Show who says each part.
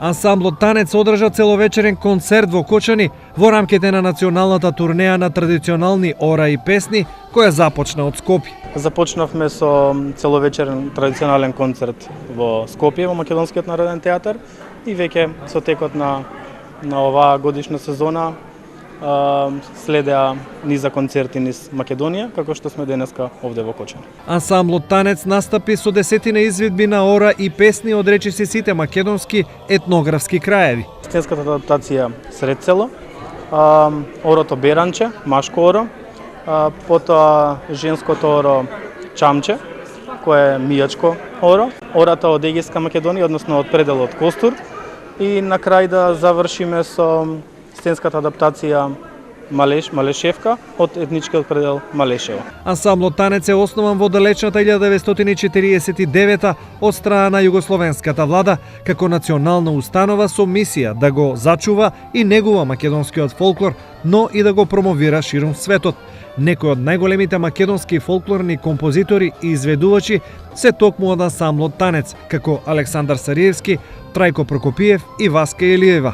Speaker 1: Ансамблот Танец одржа целовечерен концерт во Кочани во рамките на националната турнеја на традиционални ора и песни, која започна од Скопје.
Speaker 2: Започнавме со целовечерен традиционален концерт во Скопје, во Македонскиот народен театар, и веќе со текот на оваа годишна сезона следеа низа концерти низ Македонија, како што сме денеска овде во Кочани.
Speaker 1: Ансамблот Танец настапи со десетина изведби на ора и песни од речиси сите македонски етнографски краеви.
Speaker 2: Сценската адаптација Сред село, орото Беранче, машко оро, потоа женското оро Чамче, кое е мијачко оро, ората од Егејска Македонија, односно од пределот Костур, и на крај да завршиме со сценската адаптација Малешевка од етничкиот предел Малешево.
Speaker 1: Ансамблот Танец е основан во далечната 1949 од страна на југословенската влада како национална установа со мисија да го зачува и негува македонскиот фолклор, но и да го промовира ширум светот. Некои од најголемите македонски фолклорни композитори и изведувачи се токму од ансамблот Танец, како Александар Сариевски, Трајко Прокопиев и Васка Илиева.